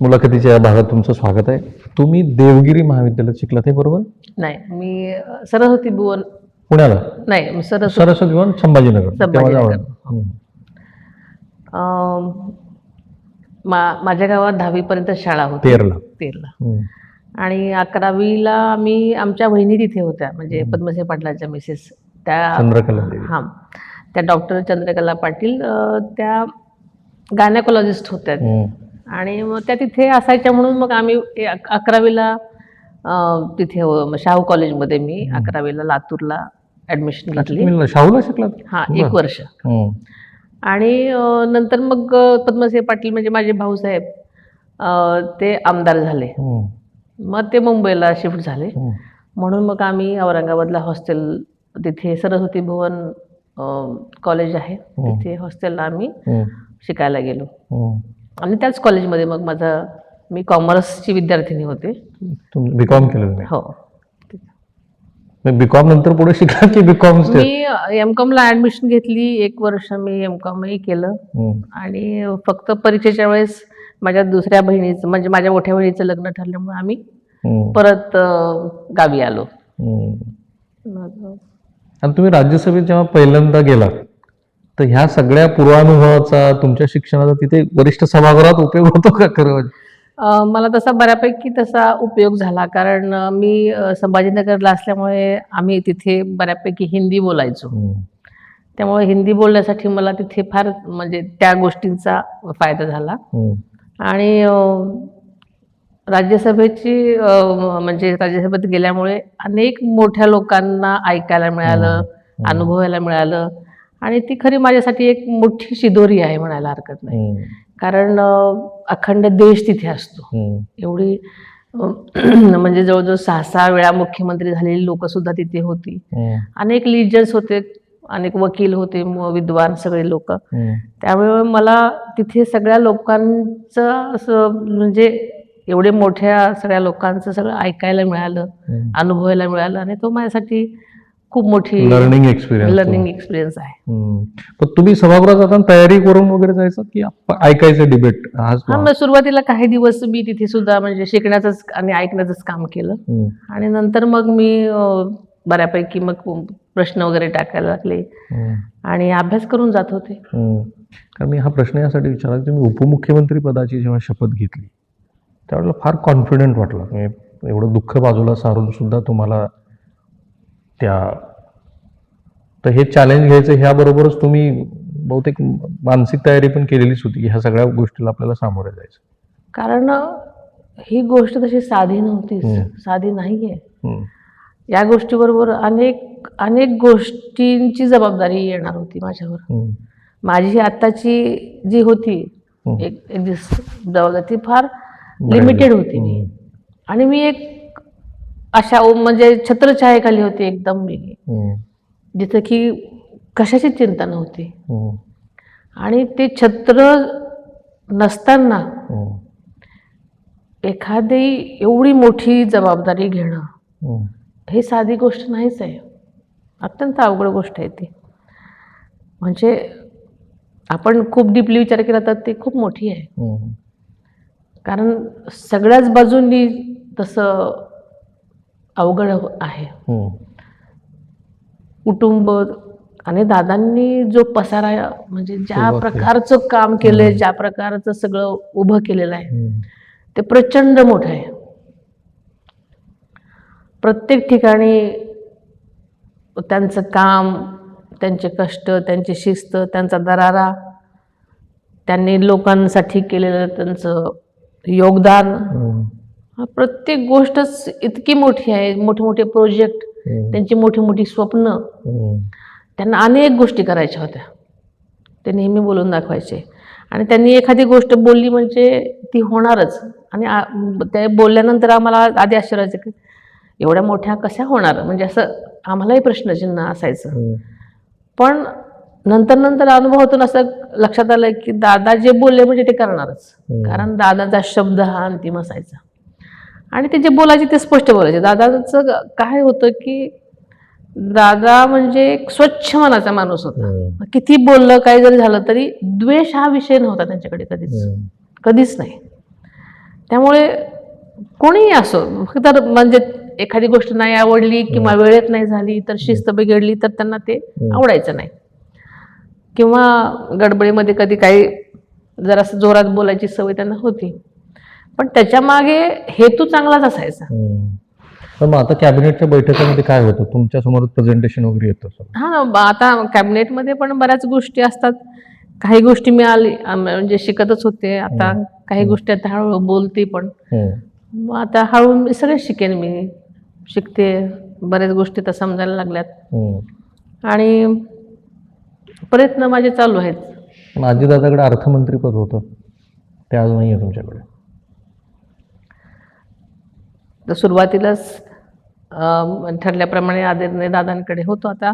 मुलाखतीच्या या भागात तुमचं स्वागत आहे. तुम्ही देवगिरी महाविद्यालयात शिकलात हे बरोबर? नाही, मी सरस्वती भुवन पुण्याला? नाही, मी सरस्वती भुवन संभाजीनगर. संभाजीनगर. माझ्या गावात 10वी पर्यंत शाळा होती. तेरला. आणि 11वीला आम्ही आमच्या बहिणी तिथे होत्या, म्हणजे पद्मसिंह पाटलांच्या मिसेस त्या चंद्रकला देवी. हां, त्या डॉक्टर चंद्रकला पाटील त्या गायनेकोलॉजिस्ट होत्या. आणि मग त्या तिथे असायच्या म्हणून मग आम्ही 11वीला तिथे शाहू कॉलेजमध्ये मी 11वीला लातूरला ॲडमिशन घेतली. शाहूला शिकलात? हां, 1 वर्ष. आणि नंतर मग पद्मसिंह पाटील म्हणजे माझे भाऊसाहेब ते आमदार झाले. मग ते मुंबईला शिफ्ट झाले, म्हणून मग आम्ही औरंगाबादला हॉस्टेल, तिथे सरस्वती भुवन कॉलेज आहे, तिथे हॉस्टेलला आम्ही शिकायला गेलो. आणि त्याच कॉलेजमध्ये मग मी कॉमर्सची विद्यार्थिनी होते. बीकॉम केलं तुम्ही? हो. बीकॉम नंतर पुढे शिकला की बीकॉम? मी एमकॉमला ऍडमिशन घेतली, 1 वर्ष मी एमकॉमही केलं. आणि फक्त परीक्षेच्या वेळेस माझ्या दुसऱ्या बहिणीचं, म्हणजे माझ्या मोठ्या बहिणीचं लग्न ठरल्यामुळे आम्ही परत गावी आलो. आणि तुम्ही राज्यसभेत जेव्हा पहिल्यांदा गेलात तर ह्या सगळ्या पूर्वानुभवाचा तुमच्या शिक्षणाचा तिथे वरिष्ठ सभागृहात उपयोग होतो का खरं? मला तसा बऱ्यापैकी तसा उपयोग झाला, कारण मी संभाजीनगरला असल्यामुळे आम्ही तिथे बऱ्यापैकी हिंदी बोलायचो. त्यामुळे हिंदी बोलण्यासाठी मला तिथे फार म्हणजे त्या गोष्टींचा फायदा झाला. आणि राज्यसभेची म्हणजे राज्यसभेत गेल्यामुळे अनेक मोठ्या लोकांना ऐकायला मिळालं, अनुभवायला मिळालं. आणि ती खरी माझ्यासाठी एक मोठी शिदोरी आहे म्हणायला हरकत नाही, कारण अखंड देश तिथे असतो. एवढी म्हणजे जवळजवळ 6 वेळा मुख्यमंत्री झालेली लोक सुद्धा तिथे होती. अनेक लीडर्स होते, अनेक वकील होते, विद्वान सगळे लोक. त्यामुळे मला तिथे सगळ्या लोकांचं असं म्हणजे एवढे मोठ्या सगळ्या लोकांचं सगळं ऐकायला मिळालं, अनुभवायला मिळालं. आणि तो माझ्यासाठी खूप मोठी लर्निंग एक्सपिरियन्स आहे. पण तुम्ही सभागृहात जाताना तयारी करून वगैरे जायचं की ऐकायचं डिबेट? हा, सुरुवातीला काही दिवस मी तिथे सुद्धा म्हणजे शिकण्याचंच आणि ऐकण्याचंच काम केलं. आणि नंतर मग मी बऱ्यापैकी मग प्रश्न वगैरे टाकायला लागले आणि अभ्यास करून जात होते. कारण मी हा प्रश्न यासाठी विचारला, तुम्ही उपमुख्यमंत्री पदाची जेव्हा शपथ घेतली त्यावेळेला फार कॉन्फिडंट वाटला. तुम्ही एवढं दुःख बाजूला सारून सुद्धा तुम्हाला तर हे चॅलेंज घ्यायचं, ह्याबरोबरच तुम्ही बहुतेक मानसिक तयारी पण केलेलीच होती की ह्या सगळ्या गोष्टीला आपल्याला सामोरे जायचं. कारण ही गोष्ट तशी साधी नव्हती, साधी नाहीये. या गोष्टीबरोबर अनेक अनेक गोष्टींची जबाबदारी येणार होती माझ्यावर. माझी आत्ताची जी होती एक जबाबदारी ती फार लिमिटेड होती. आणि मी एक अशा म्हणजे छत्रछायेखाली होती एकदम मी, जिथं की कशाची चिंता नव्हती. आणि ते छत्र नसताना एखादी एवढी मोठी जबाबदारी घेणं हे साधी गोष्ट नाहीच आहे, अत्यंत अवघड गोष्ट आहे ती. म्हणजे आपण खूप डीपली विचार केला तर ती खूप मोठी आहे, कारण सगळ्याच बाजूंनी तसं अवघड आहे. कुटुंब आणि दादांनी जो पसारा म्हणजे ज्या प्रकारचं काम केलंय, ज्या प्रकारचं सगळं उभं केलेलं आहे ते प्रचंड मोठं आहे. प्रत्येक ठिकाणी त्यांचं काम, त्यांचे कष्ट, त्यांची शिस्त, त्यांचा दरारा, त्यांनी लोकांसाठी केलेलं त्यांचं योगदान, प्रत्येक गोष्टच इतकी मोठी आहे. मोठे मोठे प्रोजेक्ट, त्यांची मोठी मोठी स्वप्न, त्यांना अनेक गोष्टी करायच्या होत्या, ते नेहमी बोलून दाखवायचे. आणि त्यांनी एखादी गोष्ट बोलली म्हणजे ती होणारच. आणि ते बोलल्यानंतर आम्हाला आधी आश्चर्य व्हायचं की एवढ्या मोठ्या कशा होणार, म्हणजे असं आम्हालाही प्रश्नचिन्ह असायचं. पण नंतर नंतर अनुभवातून असं लक्षात आलं की दादा जे बोलले म्हणजे ते करणारच, कारण दादाचा शब्द हा अंतिम असायचा. आणि ते जे बोलायचे ते स्पष्ट बोलायचे. दादाचं काय होतं की दादा म्हणजे एक स्वच्छ मनाचा माणूस होता. किती बोललं काही जरी झालं तरी द्वेष हा विषय नव्हता त्यांच्याकडे, कधीच नाही. त्यामुळे कोणीही असो, फक्त म्हणजे एखादी गोष्ट नाही आवडली किंवा वेळेत नाही झाली तर शिस्त बिघडली तर त्यांना ते आवडायचं नाही, किंवा गडबडीमध्ये कधी काही जरासं जोरात बोलायची सवय त्यांना होती, पण त्याच्या मागे हेतू चांगलाच असायचा. पण मग आता कॅबिनेटच्या बैठकीमध्ये काय होतं, तुमच्या समोर प्रेझेंटेशन वगैरे येतं सगळं? हा, आता कॅबिनेटमध्ये पण बऱ्याच गोष्टी असतात. काही गोष्टी मी म्हणजे शिकतच होते, आता काही गोष्टी आता हळूहळू बोलते पण. मग आता हळू मी सगळे शिकेन, मी शिकते, बऱ्याच गोष्टी तर समजायला लागल्यात आणि प्रयत्न माझे चालू आहेत. पण अजितदादाकडे अर्थमंत्रीपद होतं, ते आज नाही आहे तुमच्याकडे. तर सुरुवातीलाच ठरल्याप्रमाणे आदरणीय दादांकडे होतो, आता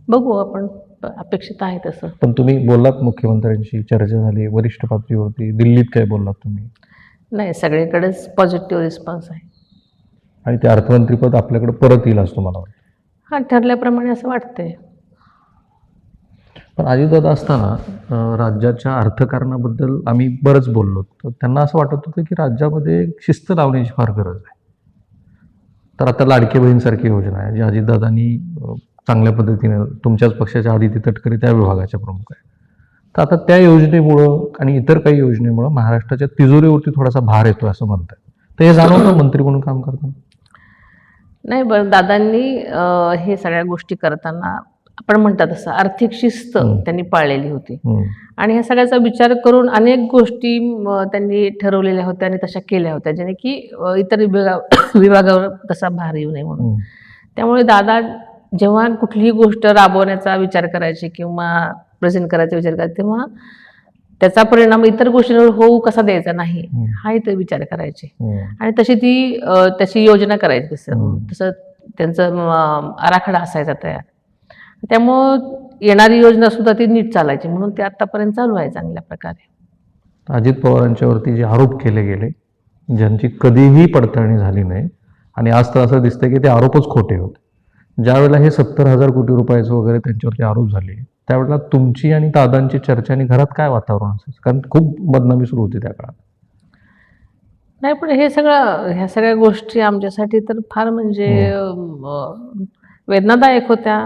बघू आपण, अपेक्षित आहे तसं. पण तुम्ही बोललात मुख्यमंत्र्यांशी, चर्चा झाली वरिष्ठ पातळीवरती, दिल्लीत काय बोललात तुम्ही? नाही, सगळीकडेच पॉझिटिव्ह रिस्पॉन्स आहे. आणि ते अर्थमंत्रीपद आपल्याकडे परत येईल असं मला वाटतं. हा, ठरल्याप्रमाणे असं वाटतंय. पण अजितदादा असताना राज्याच्या अर्थकारणाबद्दल आम्ही बरंच बोललो, तर त्यांना असं वाटत होतं की राज्यामध्ये शिस्त लावण्याची फार गरज आहे. तर आता लाडकी बहीणसारखी योजना आहे, जी अजितदादांनी चांगल्या पद्धतीने, तुमच्याच पक्षाच्या आदिती तटकरे त्या विभागाच्या प्रमुख आहे, तर आता त्या योजनेमुळं आणि इतर काही योजनेमुळं महाराष्ट्राच्या तिजोरीवरती थोडासा भार येतो असं म्हणतात. तर हे जाणवतं मंत्री म्हणून काम करताना? नाही, बरं, दादांनी हे सगळ्या गोष्टी करताना आपण म्हणतात तसं आर्थिक शिस्त त्यांनी पाळलेली होती आणि ह्या सगळ्याचा विचार करून अनेक गोष्टी त्यांनी ठरवलेल्या होत्या आणि तशा केल्या होत्या, ज्याने की इतर विभागावर तसा भार येऊ नये म्हणून. त्यामुळे दादा जेव्हा कुठलीही गोष्ट राबवण्याचा विचार करायचे किंवा प्रेझेंट करायचा विचार करायचे, तेव्हा त्याचा परिणाम इतर गोष्टींवर होऊ कसा द्यायचा नाही, हाही ते विचार करायचे आणि तशी ती त्याची योजना करायची. तसं त्यांचं आराखडा असायचा तयार. त्यामुळं येणारी योजना सुद्धा ती नीट चालायची, म्हणून ते आतापर्यंत चालू आहे चांगल्या प्रकारे. अजित पवारांच्यावरती जे आरोप केले गेले, ज्यांची कधीही पडताळणी झाली नाही, आणि आज तर असं दिसतंय की ते आरोपच खोटे होते. ज्यावेळेला हे 70,000 कोटी रुपयाचं वगैरे त्यांच्यावरती आरोप झाले, त्यावेळेला तुमची आणि दादांची चर्चा आणि घरात काय वातावरण असायचं? कारण खूप बदनामी सुरू होती त्या काळात. नाही, पण ह्या सगळ्या गोष्टी आमच्यासाठी तर फार म्हणजे वेदनादायक होत्या.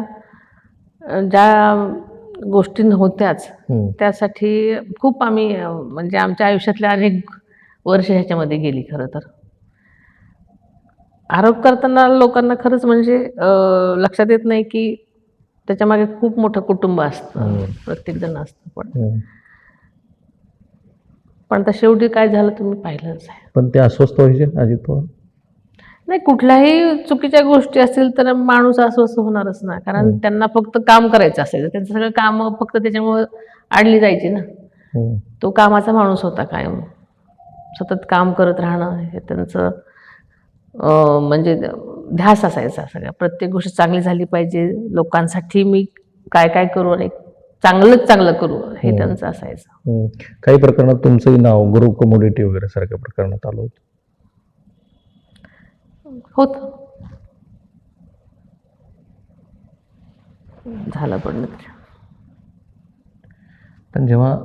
ज्या गोष्टी नव्हत्याच त्यासाठी खूप आम्ही म्हणजे आमच्या आयुष्यातल्या अनेक वर्ष ह्याच्यामध्ये गेली. खरं तर आरोप करताना लोकांना खरंच म्हणजे लक्षात येत नाही की त्याच्यामागे खूप मोठं कुटुंब असतं, प्रत्येक जण असतं. पण तर शेवटी काय झालं तुम्ही पाहिलंच आहे. पण ते अस्वस्थ व्हायचे अजित पवार? नाही, कुठल्याही चुकीच्या गोष्टी असतील तर माणूस अस्वस्थ होणारच ना, कारण त्यांना फक्त काम करायचं असायचं. त्यांचं सगळं काम फक्त त्याच्यामुळं अडली जायची ना. तो कामाचा माणूस होता, कायम सतत काम करत राहणं हे त्यांचं म्हणजे ध्यास असायचा. सगळ्या प्रत्येक गोष्ट चांगली झाली पाहिजे, लोकांसाठी मी काय काय करू आणि चांगलं करू, हे त्यांचं असायचं. काही प्रकरणात तुमचंही नाव गुरु कमोडिटी वगैरे सारख्या प्रकरणात आलं होतं. झालं पण जेव्हा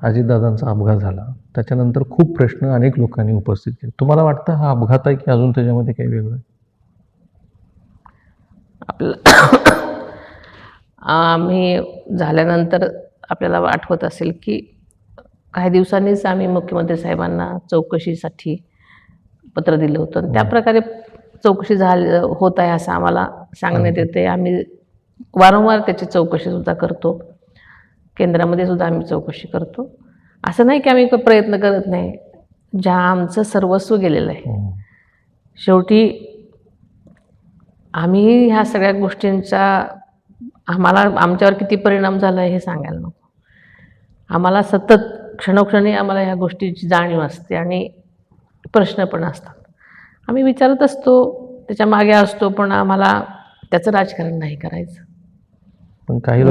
अजितदादांचा अपघात झाला त्याच्यानंतर खूप प्रश्न अनेक लोकांनी उपस्थित केले. तुम्हाला वाटतं हा अपघात आहे की अजून त्याच्यामध्ये काही वेगळं? आम्ही झाल्यानंतर आपल्याला आठवत असेल की काही दिवसांनीच आम्ही मुख्यमंत्री साहेबांना चौकशीसाठी पत्र दिलं होतं आणि त्या प्रकारे चौकशी होत आहे असं आम्हाला सांगण्यात येते. आम्ही वारंवार त्याची चौकशी सुद्धा करतो, केंद्रामध्ये सुद्धा आम्ही चौकशी करतो. असं नाही की आम्ही प्रयत्न करत नाही. ज्या आमचं सर्वस्व गेलेलं आहे, शेवटी आम्ही ह्या सगळ्या गोष्टींचा आमच्यावर किती परिणाम झाला हे सांगायला नको. आम्हाला सतत क्षणोक्षणी आम्हाला ह्या गोष्टीची जाणीव असते आणि प्रश्न पण असतात. आम्ही विचारत असतो, त्याच्या मागे असतो, पण आम्हाला त्याचं राजकारण नाही करायचं. पण काही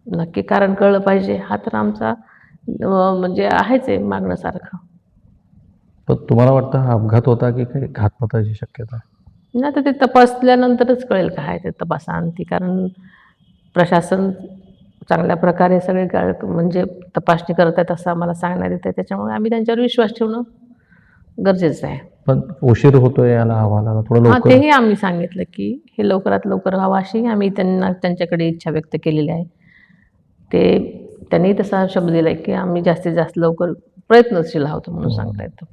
नक्की कारण कळलं पाहिजे, हा तर आमचा म्हणजे आहेच आहे मागण्यासारखं. पण तुम्हाला वाटतं हा अपघात होता की काही घातपाताची शक्यता? नाही, तर ते तपासल्यानंतरच कळेल काय ते तपासा अंती, कारण प्रशासन चांगल्या प्रकारे सगळे म्हणजे तपासणी करत आहेत असं आम्हाला सांगण्यात येतं. त्याच्यामुळे आम्ही त्यांच्यावर विश्वास ठेवणं गरजेचं आहे. पण उशीर होतोय याला अहवालाला, थोडं हां, लवकर. तेही आम्ही सांगितलं की हे लवकरात लवकर व्हावं अशी आम्ही त्यांच्याकडे इच्छा व्यक्त केलेली आहे. त्यांनी तसा शब्द दिला की आम्ही जास्तीत जास्त लवकर प्रयत्नशील आहोत म्हणून सांगता येतं.